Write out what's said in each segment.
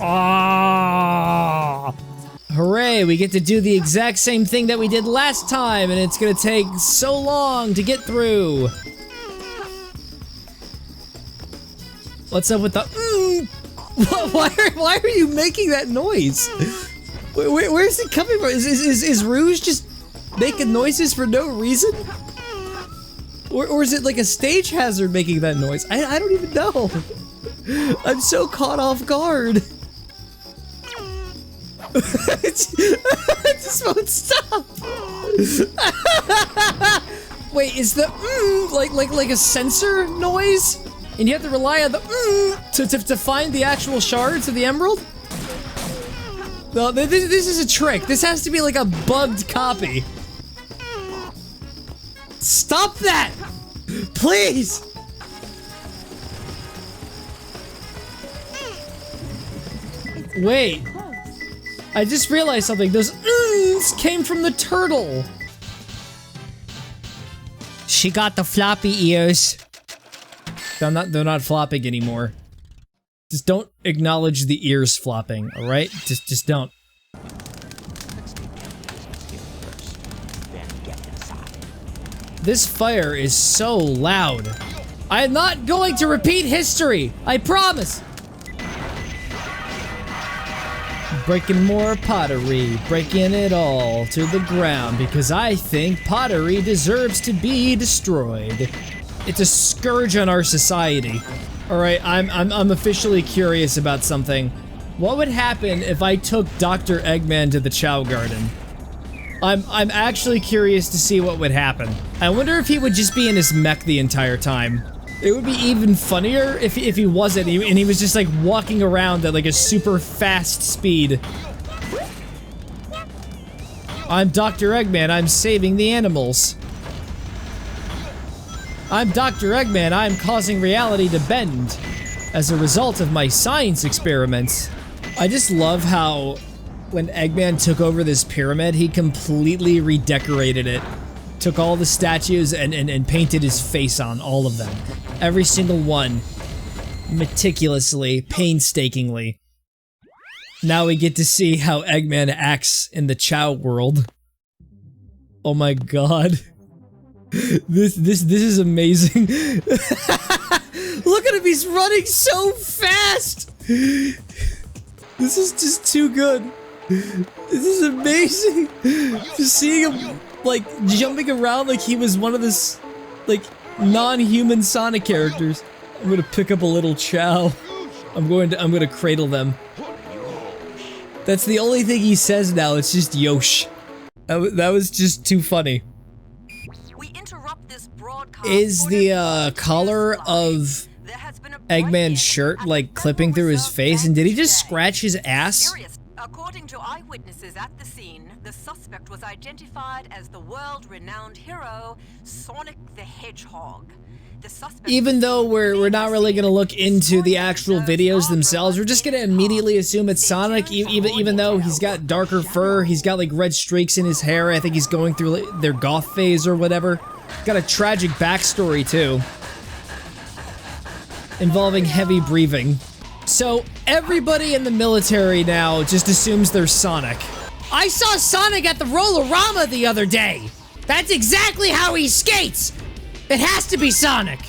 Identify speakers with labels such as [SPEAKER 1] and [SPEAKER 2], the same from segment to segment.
[SPEAKER 1] Ah! Hooray, we get to do the exact same thing that we did last time, and it's gonna take so long to get through. What's up with the Why are you making that noise? Where's it coming from? Is Rouge just making noises for no reason? Or is it like a stage hazard making that noise? I don't even know. I'm so caught off guard. It just won't stop. Wait, is the like a sensor noise? And you have to rely on the to find the actual shards of the emerald? No, this is a trick. This has to be like a bugged copy. Stop that! Please! Wait. I just realized something. Those came from the turtle. She got the floppy ears. They're not flopping anymore. Just don't acknowledge the ears flopping, alright? Just don't. This fire is so loud. I am not going to repeat history, I promise. Breaking more pottery, breaking it all to the ground because I think pottery deserves to be destroyed. It's a scourge on our society. Alright, I'm officially curious about something. What would happen if I took Dr. Eggman to the Choo Garden? I'm actually curious to see what would happen. I wonder if he would just be in his mech the entire time. It would be even funnier if he wasn't, and he was just like walking around at like a super fast speed. I'm Dr. Eggman, I'm saving the animals. I'm Dr. Eggman, I'm causing reality to bend as a result of my science experiments. I just love how when Eggman took over this pyramid, he completely redecorated it. Took all the statues and painted his face on all of them. Every single one. Meticulously, painstakingly. Now we get to see how Eggman acts in the Choo World. Oh my god. This is amazing. Look at him, he's running so fast! This is just too good. This is amazing. Just seeing him, like, jumping around like he was one of this, like, non-human Sonic characters. I'm gonna pick up a little Choo. I'm gonna cradle them. That's the only thing he says now, it's just Yosh. That was just too funny. Is the collar of Eggman's shirt like clipping through his face, and did he just scratch his ass?
[SPEAKER 2] According to eyewitnesses at the scene, the suspect was identified as the world-renowned hero Sonic the Hedgehog.
[SPEAKER 1] Even though we're not really gonna look into the actual videos themselves, we're just gonna immediately assume it's Sonic, even though he's got darker fur, he's got like red streaks in his hair. I think he's going through like, their goth phase or whatever. Got a tragic backstory too, involving heavy breathing. So everybody in the military now just assumes they're Sonic. I saw Sonic at the Roll-O-Rama the other day. That's exactly how he skates. It has to be Sonic.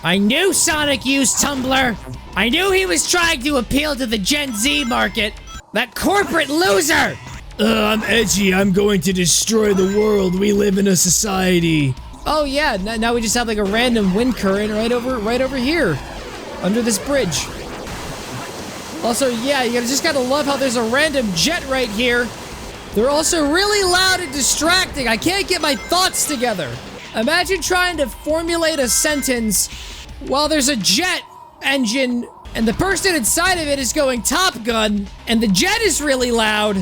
[SPEAKER 1] I knew Sonic used Tumblr. I knew he was trying to appeal to the Gen Z market. That corporate loser. I'm edgy. I'm going to destroy the world. We live in a society. Oh yeah, now we just have like a random wind current right over here, under this bridge. Also, yeah, you just gotta love how there's a random jet right here. They're also really loud and distracting. I can't get my thoughts together. Imagine trying to formulate a sentence while there's a jet engine and the person inside of it is going Top Gun and the jet is really loud.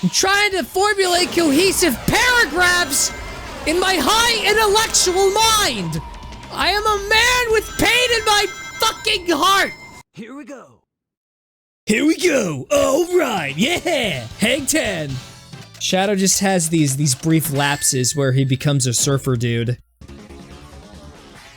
[SPEAKER 1] I'm trying to formulate cohesive paragraphs in my high intellectual mind. I am a man with pain in my fucking heart.
[SPEAKER 3] Here we go.
[SPEAKER 1] Here we go! Alright, yeah! Hang 10! Shadow just has these brief lapses where he becomes a surfer dude.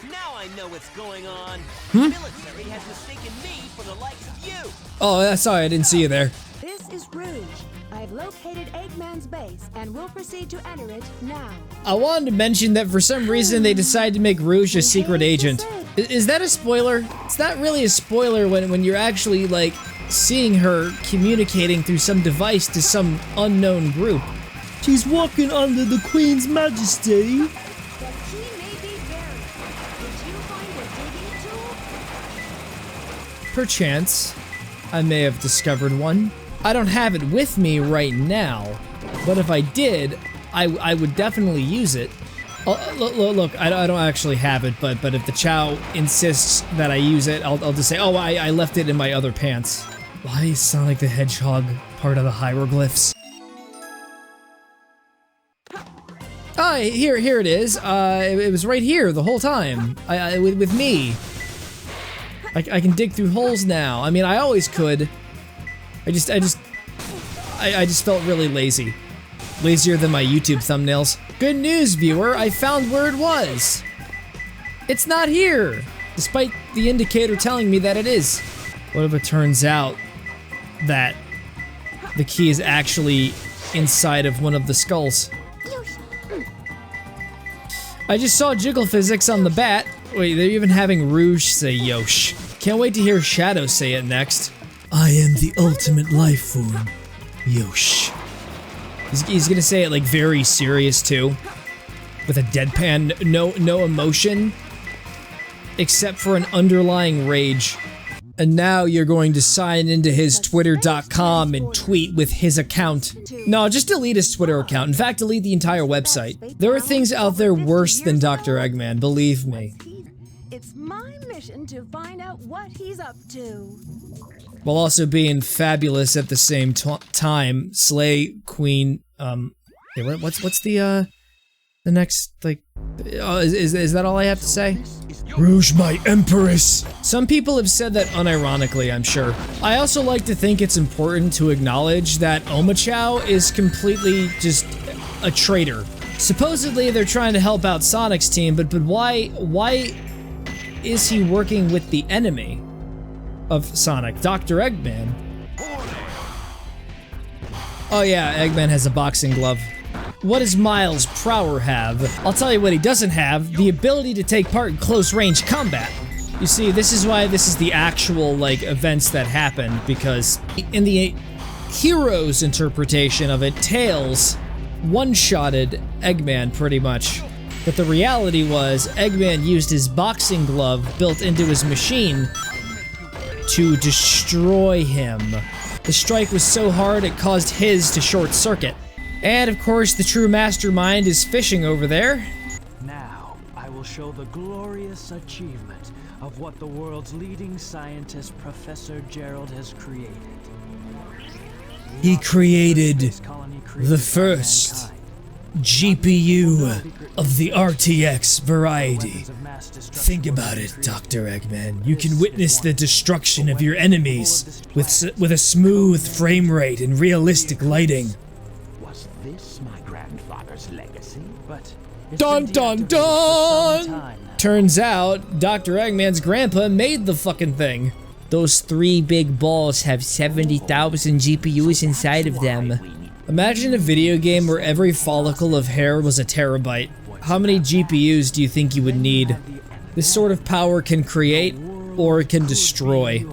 [SPEAKER 3] Now I know what's going on? The military has mistaken me for the likes of you.
[SPEAKER 1] Oh, sorry, I didn't see you there.
[SPEAKER 4] This is Rouge. I've located Eggman's base and will proceed to enter it now.
[SPEAKER 1] I wanted to mention that for some reason they decided to make Rouge a secret agent. Is that a spoiler? It's not really a spoiler when you're actually, like, seeing her communicating through some device to some unknown group. She's walking under the Queen's Majesty.
[SPEAKER 4] The key may be buried. Did you find a digging tool?
[SPEAKER 1] Perchance, I may have discovered one. I don't have it with me right now, but if I did, I would definitely use it. Look, I don't actually have it, but if the Chow insists that I use it, I'll just say, oh, I left it in my other pants. Why is Sonic the Hedgehog part of the hieroglyphs? Oh, here it is. It was right here the whole time. With me. I can dig through holes now. I mean, I always could. I just felt really lazy. Lazier than my YouTube thumbnails. Good news, viewer, I found where it was. It's not here, despite the indicator telling me that it is. What if it turns out that the key is actually inside of one of the skulls? I just saw jiggle physics on the bat. Wait, they're even having Rouge say Yosh. Can't wait to hear Shadow say it next. I am the ultimate life form, Yosh. He's gonna say it like very serious too, with a deadpan, no emotion, except for an underlying rage. And now you're going to sign into his Twitter.com and tweet with his account. No, just delete his Twitter account. In fact, delete the entire website. There are things out there worse than Dr. Eggman, believe me.
[SPEAKER 4] It's my mission to find out what he's up to.
[SPEAKER 1] While also being fabulous at the same time. Slay Queen, what's the next, like, is that all I have to say? Rouge, my empress! Some people have said that unironically, I'm sure. I also like to think it's important to acknowledge that Omochao is completely just a traitor. Supposedly they're trying to help out Sonic's team, but why is he working with the enemy of Sonic, Dr. Eggman? Oh yeah, Eggman has a boxing glove. What does Miles Prower have? I'll tell you what he doesn't have, the ability to take part in close-range combat. You see, this is why this is the actual, like, events that happen, because in the hero's interpretation of it, Tails one-shotted Eggman pretty much. But the reality was, Eggman used his boxing glove built into his machine to destroy him. The strike was so hard it caused his to short-circuit. And of course, the true mastermind is fishing over there.
[SPEAKER 5] Now, I will show the glorious achievement of what the world's leading scientist, Professor Gerald, has created.
[SPEAKER 1] He created the first GPU of the RTX variety. Think about it, Dr. Eggman. You can witness the destruction of your enemies with a smooth frame rate and realistic lighting.
[SPEAKER 3] Was this my grandfather's legacy?
[SPEAKER 5] But
[SPEAKER 1] Dun dun dun! Turns out, Dr. Eggman's grandpa made the fucking thing. Those 3 big balls have 70,000 GPUs inside of them. Imagine a video game where every follicle of hair was a terabyte. How many GPUs do you think you would need? This sort of power can create, or it can destroy.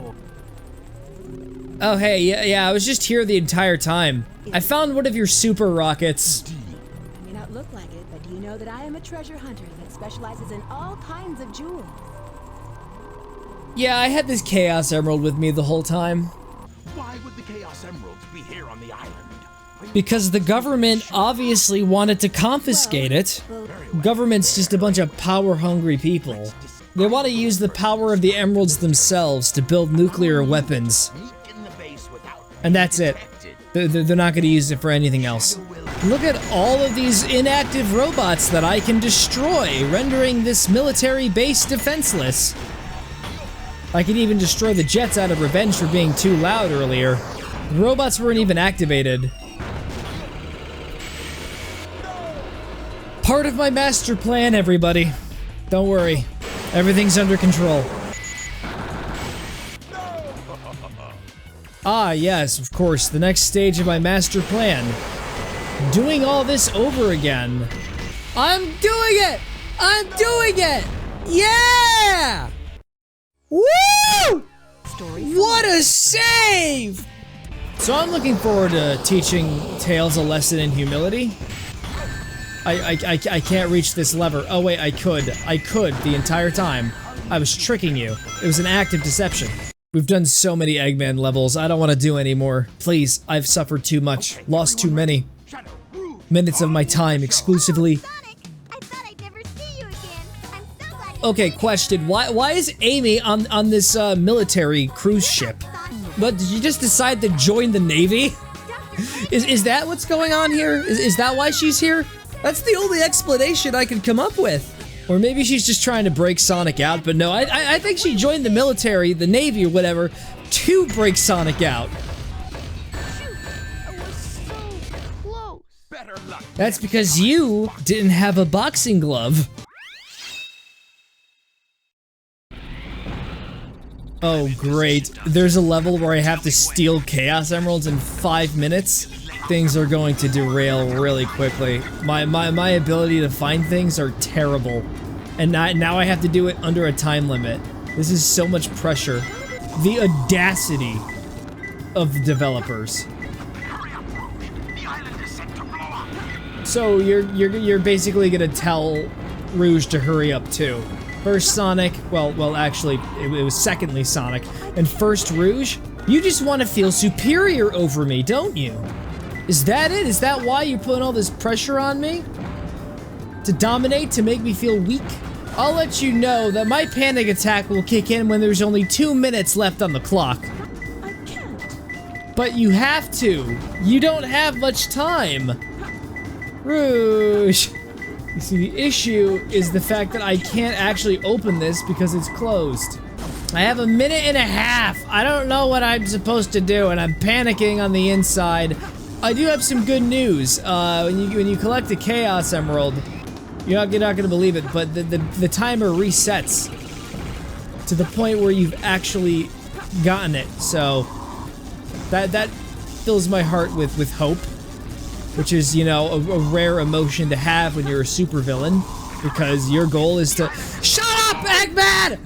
[SPEAKER 1] Oh hey, yeah, I was just here the entire time. I found one of your super rockets.
[SPEAKER 4] It may not look like it, but do you know that I am a treasure hunter that specializes in all kinds of jewels?
[SPEAKER 1] Yeah, I had this Chaos Emerald with me the whole time.
[SPEAKER 3] Why would the Chaos Emeralds be here on the island?
[SPEAKER 1] Because the government obviously wanted to confiscate it. Government's just a bunch of power-hungry people. They want to use the power of the emeralds themselves to build nuclear weapons. And that's it. They're not going to use it for anything else. Look at all of these inactive robots that I can destroy, rendering this military base defenseless. I can even destroy the jets out of revenge for being too loud earlier. The robots weren't even activated. Part of my master plan, everybody. Don't worry. Everything's under control. Ah, yes, of course, the next stage of my master plan. Doing all this over again. I'm doing it! I'm doing it! Yeah! Woo! What a save! So I'm looking forward to teaching Tails a lesson in humility. I can't reach this lever. Oh wait, I could the entire time. I was tricking you. It was an act of deception. We've done so many Eggman levels, I don't want to do any more. Please, I've suffered too much, lost too many minutes of my time exclusively.
[SPEAKER 4] Sonic, I thought I'd never see you again. I'm so glad you
[SPEAKER 1] Okay, question, why is Amy on this military cruise ship? But did you just decide to join the Navy? Is that what's going on here? Is that why she's here? That's the only explanation I could come up with. Or maybe she's just trying to break Sonic out, but no, I think she joined the military, the Navy or whatever, to break Sonic out.
[SPEAKER 4] Shoot, I was so close.
[SPEAKER 3] Better luck.
[SPEAKER 1] That's because you didn't have a boxing glove. Oh great, there's a level where I have to steal Chaos Emeralds in 5 minutes. Things are going to derail really quickly. My ability to find things are terrible. And now I have to do it under a time limit. This is so much pressure. The audacity of the developers. So you're basically gonna tell Rouge to hurry up too. First Sonic, well actually it was secondly Sonic, and first Rouge? You just want to feel superior over me, don't you? Is that it? Is that why you're putting all this pressure on me? To dominate, to make me feel weak? I'll let you know that my panic attack will kick in when there's only 2 minutes left on the clock.
[SPEAKER 4] I can't.
[SPEAKER 1] But you have to. You don't have much time. Rouge. You see, the issue is the fact that I can't actually open this because it's closed. I have a minute and a half. I don't know what I'm supposed to do, and I'm panicking on the inside. I do have some good news. When you collect a Chaos Emerald, you're not gonna believe it, but the timer resets to the point where you've actually gotten it. So that fills my heart with hope, which is, you know, a rare emotion to have when you're a supervillain, because your goal is to shut up, Eggman!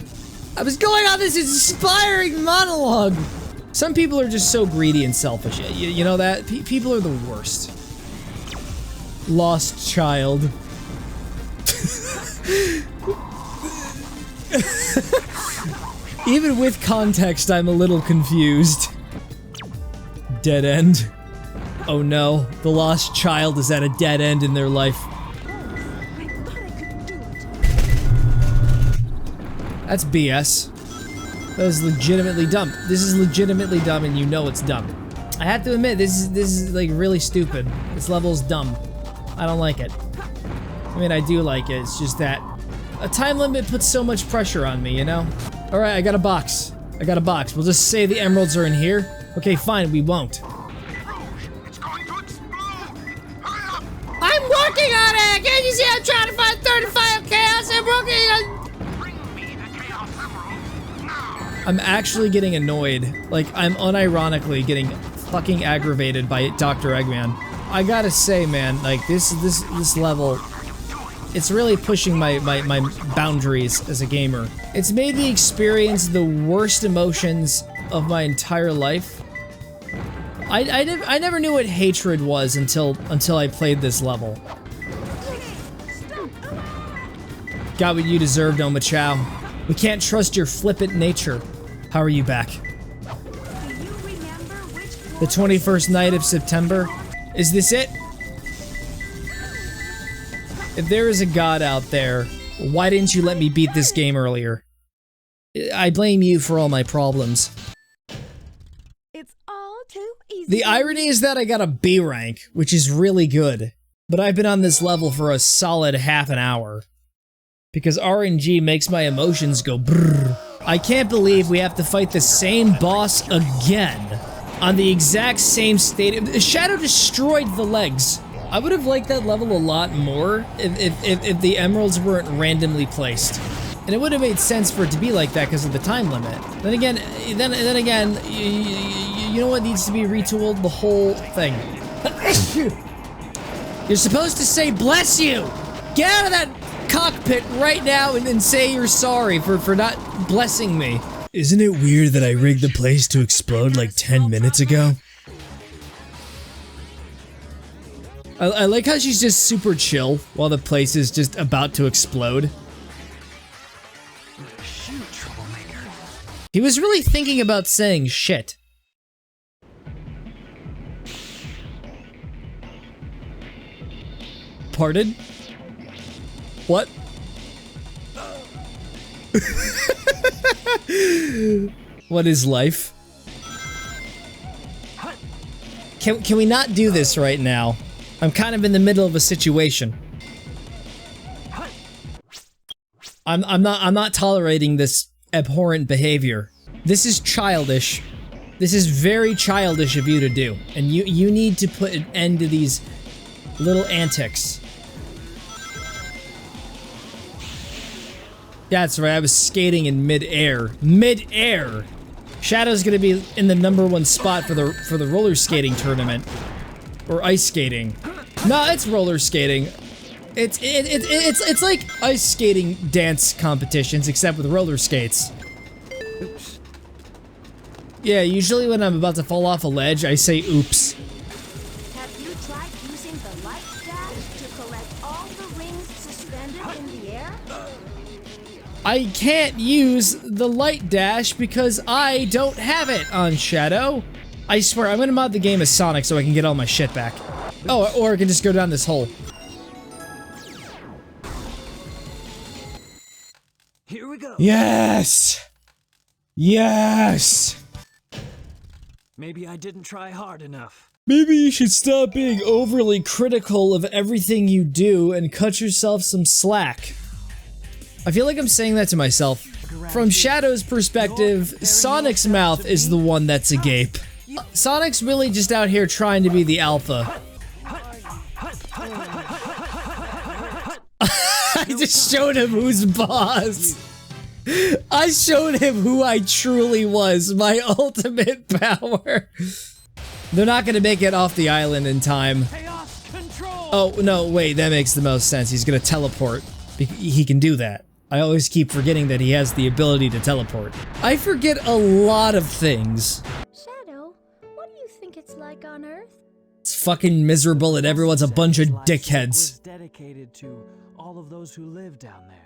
[SPEAKER 1] I was going on this inspiring monologue. Some people are just so greedy and selfish. You know that? People are the worst. Lost child. Even with context, I'm a little confused. Dead end. Oh no, the lost child is at a dead end in their life.
[SPEAKER 4] I thought I could do it.
[SPEAKER 1] That's BS. That was legitimately dumb. This is legitimately dumb, and you know it's dumb. I have to admit, this is like really stupid. This level's dumb. I don't like it. I mean, I do like it. It's just that a time limit puts so much pressure on me, you know? All right, I got a box. I got a box. We'll just say the emeralds are in here. Okay, fine, we won't.
[SPEAKER 3] It's going to explode. Hurry up.
[SPEAKER 1] I'm working on it! Can't you see I'm trying to find 35 chaos? I'm working on...
[SPEAKER 3] Bring me the Chaos Emerald now.
[SPEAKER 1] I'm actually getting annoyed. Like, I'm unironically getting fucking aggravated by Dr. Eggman. I gotta say, man, like, this level, it's really pushing my boundaries as a gamer. It's made me experience the worst emotions of my entire life. I never knew what hatred was until I played this level. Got what you deserved, Oma Chow. We can't trust your flippant nature. How are you back?
[SPEAKER 4] Do you remember which
[SPEAKER 1] The 21st night of September? Is this it? If there is a god out there, why didn't you let me beat this game earlier? I blame you for all my problems.
[SPEAKER 4] It's all too easy.
[SPEAKER 1] The irony is that I got a B rank, which is really good. But I've been on this level for a solid half an hour. Because RNG makes my emotions go brrr. I can't believe we have to fight the same boss again. On the exact same state. Shadow destroyed the legs. I would have liked that level a lot more if the emeralds weren't randomly placed. And it would have made sense for it to be like that because of the time limit. Then again, you know what needs to be retooled? The whole thing. You're supposed to say bless you! Get out of that cockpit right now and say you're sorry for not blessing me. Isn't it weird that I rigged the place to explode like 10 minutes ago? I like how she's just super chill while the place is just about to explode.
[SPEAKER 5] Shoot, troublemaker.
[SPEAKER 1] He was really thinking about saying shit. Pardon? What? What is life? Can we not do this right now? I'm kind of in the middle of a situation. I'm not tolerating this abhorrent behavior. This is childish. This is very childish of you to do. And you need to put an end to these little antics. Yeah, that's right, I was skating in mid-air. Mid-air! Shadow's gonna be in the #1 spot for the roller skating tournament. Or ice skating. No, it's roller skating. It's like ice skating dance competitions, except with roller skates.
[SPEAKER 5] Oops.
[SPEAKER 1] Yeah, usually when I'm about to fall off a ledge, I say oops.
[SPEAKER 4] Have you tried using the light dash to collect all the rings suspended in the air?
[SPEAKER 1] I can't use the light dash because I don't have it on Shadow. I swear, I'm gonna mod the game as Sonic so I can get all my shit back. Oh, or I can just go down this hole.
[SPEAKER 5] Here we go.
[SPEAKER 1] Yes! Yes!
[SPEAKER 5] Maybe I didn't try hard enough.
[SPEAKER 1] Maybe you should stop being overly critical of everything you do and cut yourself some slack. I feel like I'm saying that to myself. From Shadow's perspective, Sonic's mouth is the one that's agape. Sonic's really just out here trying to be the alpha. I just showed him who's boss. I showed him who I truly was, my ultimate power. They're not gonna make it off the island in time.
[SPEAKER 5] Chaos control.
[SPEAKER 1] Oh, no, wait, that makes the most sense. He's gonna teleport. He can do that. I always keep forgetting that he has the ability to teleport. I forget a lot of things.
[SPEAKER 4] Shadow, what do you think it's like on Earth?
[SPEAKER 1] It's fucking miserable and everyone's a bunch of dickheads.
[SPEAKER 5] Was dedicated to all of those who live down there.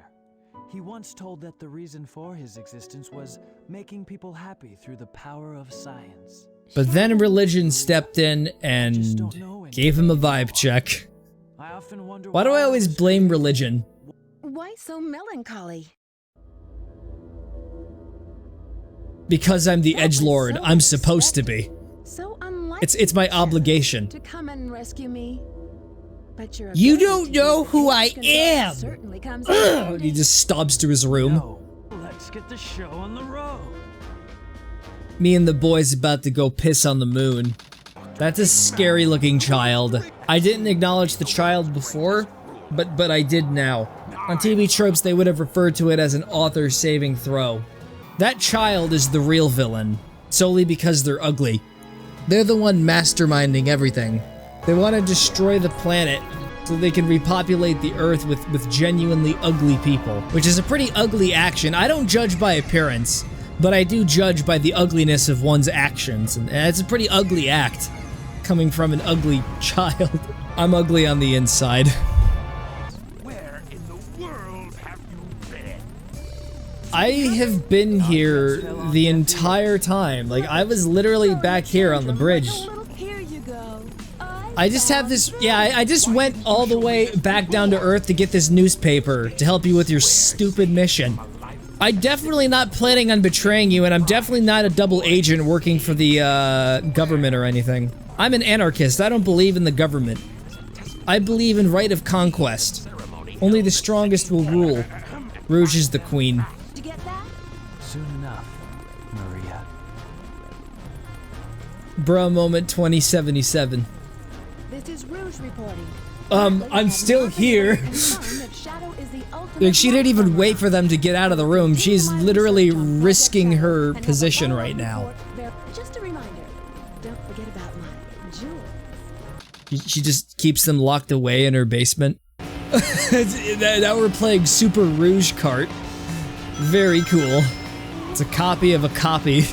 [SPEAKER 5] He once told that the reason for his existence was making people happy through the power of science.
[SPEAKER 1] But then religion stepped in and gave him a vibe check.
[SPEAKER 5] I often wonder
[SPEAKER 1] Why do I always blame religion?
[SPEAKER 4] Why so melancholy?
[SPEAKER 1] Because I'm the edgelord. I'm supposed to be.
[SPEAKER 4] So unlike
[SPEAKER 1] It's my obligation.
[SPEAKER 4] to come and rescue me. But your
[SPEAKER 1] You
[SPEAKER 4] ability
[SPEAKER 1] don't
[SPEAKER 4] to
[SPEAKER 1] know
[SPEAKER 4] use
[SPEAKER 1] who I
[SPEAKER 4] chaos control
[SPEAKER 1] am.
[SPEAKER 4] certainly comes in
[SPEAKER 1] Ugh,
[SPEAKER 4] handy.
[SPEAKER 1] he just stomps to his room.
[SPEAKER 5] No, let's get the show on the road.
[SPEAKER 1] Me and the boys about to go piss on the moon. That's a scary looking child. I didn't acknowledge the child before, but I did now. On TV tropes, they would have referred to it as an author saving throw. That child is the real villain, solely because they're ugly. They're the one masterminding everything. They want to destroy the planet so they can repopulate the Earth with genuinely ugly people, which is a pretty ugly action. I don't judge by appearance, but I do judge by the ugliness of one's actions, and it's a pretty ugly act, coming from an ugly child. I'm ugly on the inside.
[SPEAKER 3] Where in the world have you been?
[SPEAKER 1] I have been here the entire time. Like, I was literally back here on the bridge.
[SPEAKER 4] Here you go.
[SPEAKER 1] I just have this, yeah, I just went all the way back down to Earth to get this newspaper to help you with your stupid mission. I'm definitely not planning on betraying you, and I'm definitely not a double agent working for the, government or anything. I'm an anarchist. I don't believe in the government. I believe in right of conquest. Only the strongest will rule. Rouge is the queen.
[SPEAKER 4] Did you get that?
[SPEAKER 5] Soon enough, Maria.
[SPEAKER 1] Bro moment 2077.
[SPEAKER 4] This is Rouge reporting.
[SPEAKER 1] I'm still here.
[SPEAKER 4] Confirm that Shadow is the ultimate
[SPEAKER 1] Like, she didn't even
[SPEAKER 4] monster
[SPEAKER 1] wait for them to get out of the room. She's literally risking her position right now.
[SPEAKER 4] Just a reminder, don't forget about my jewels.
[SPEAKER 1] She just keeps them locked away in her basement. Now we're playing Super Rouge Kart. Very cool. It's a copy of a copy.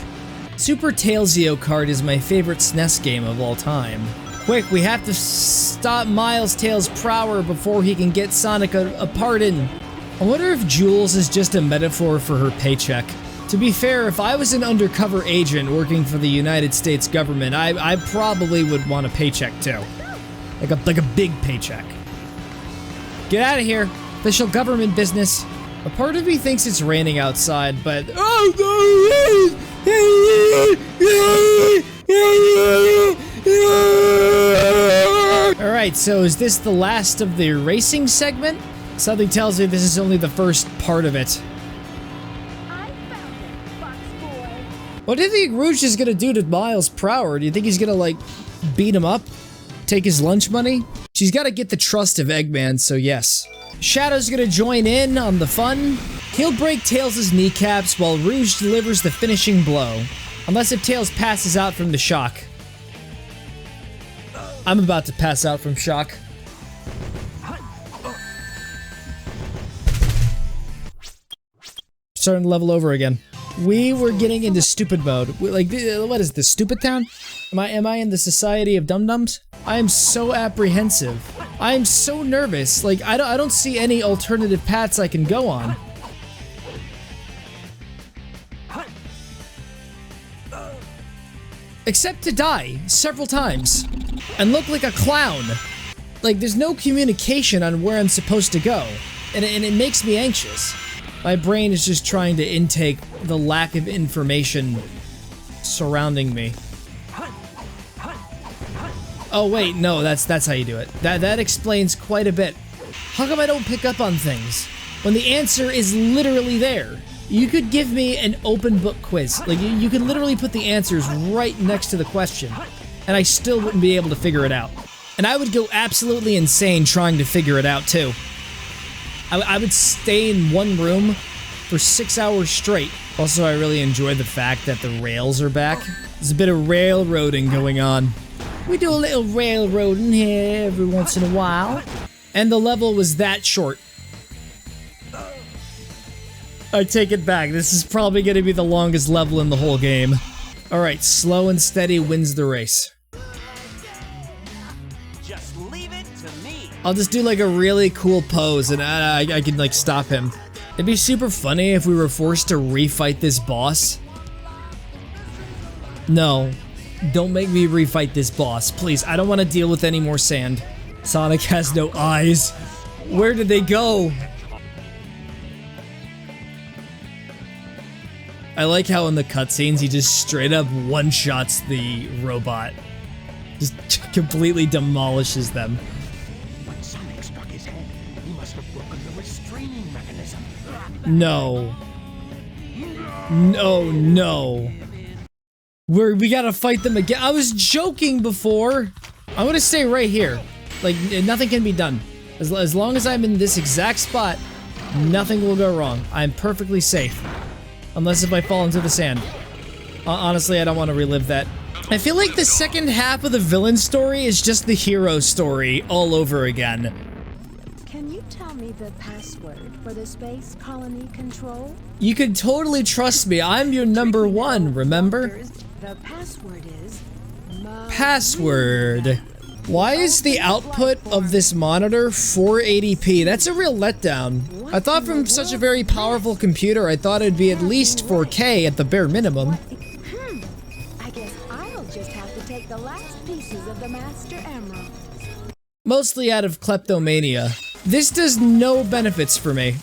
[SPEAKER 1] Super Tailsio Kart is my favorite SNES game of all time. Quick, we have to stop Miles Tails Prower before he can get Sonic a pardon. I wonder if Jules is just a metaphor for her paycheck. To be fair, if I was an undercover agent working for the United States government, I probably would want a paycheck too. Like a big paycheck. Get out of here. Official government business. A part of me thinks it's raining outside, but... Alright, so is this the last of the racing segment? Something tells me this is only the first part of it.
[SPEAKER 4] I found it, Fox Boy.
[SPEAKER 1] What do you think Rouge is gonna do to Miles Prower? Do you think he's gonna, like, beat him up? Take his lunch money? She's gotta get the trust of Eggman, so yes. Shadow's gonna join in on the fun. He'll break Tails' kneecaps while Rouge delivers the finishing blow. Unless if Tails passes out from the shock. I'm about to pass out from shock. Starting to level over again. We were getting into stupid mode. Like, what is this, Stupid Town? Am I in the Society of Dum-Dums? I am so apprehensive. I am so nervous. Like, I don't see any alternative paths I can go on. Except to die several times and look like a clown. Like, there's no communication on where I'm supposed to go, and it makes me anxious. My brain is just trying to intake the lack of information surrounding me. Oh wait, no, that's how you do it. That explains quite a bit. How come I don't pick up on things when the answer is literally there? You could give me an open book quiz. Like, you could literally put the answers right next to the question, and I still wouldn't be able to figure it out. And I would go absolutely insane trying to figure it out too. I would stay in one room for 6 hours straight. Also, I really enjoy the fact that the rails are back. There's a bit of railroading going on. We do a little railroading here every once in a while. And the level was that short. I take it back. This is probably going to be the longest level in the whole game. Alright, slow and steady wins the race.
[SPEAKER 3] Just leave it to me.
[SPEAKER 1] I'll just do like a really cool pose and I can like stop him. It'd be super funny if we were forced to refight this boss. No. Don't make me refight this boss, please. I don't want to deal with any more sand. Sonic has no eyes. Where did they go? I like how in the cutscenes he just straight up one-shots the robot. Just completely demolishes them.
[SPEAKER 3] When Sonic struck his head, he must have broken the restraining mechanism.
[SPEAKER 1] No. No, no. We gotta fight them again. I was joking before. I'm gonna stay right here. Like, nothing can be done. As long as I'm in this exact spot, nothing will go wrong. I'm perfectly safe. Unless if I fall into the sand. Honestly, I don't want to relive that. I feel like the second half of the villain story is just the hero story all over again.
[SPEAKER 4] Can you tell me the password for the space colony control?
[SPEAKER 1] You can totally trust me. I'm your number one, remember?
[SPEAKER 4] The password is...
[SPEAKER 1] Password. Why is the output of this monitor 480p? That's a real letdown. I thought from such a very powerful computer, I thought it'd be at least 4K at the bare minimum.
[SPEAKER 4] I guess I'll just have to take the last pieces of the Master Emerald.
[SPEAKER 1] Mostly out of kleptomania. This does no benefits for me.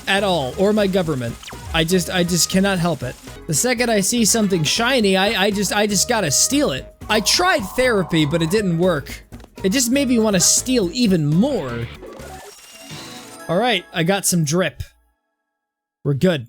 [SPEAKER 1] At all. Or my government. I just cannot help it. The second I see something shiny, I just gotta steal it. I tried therapy, but it didn't work. It just made me want to steal even more. Alright, I got some drip. We're good.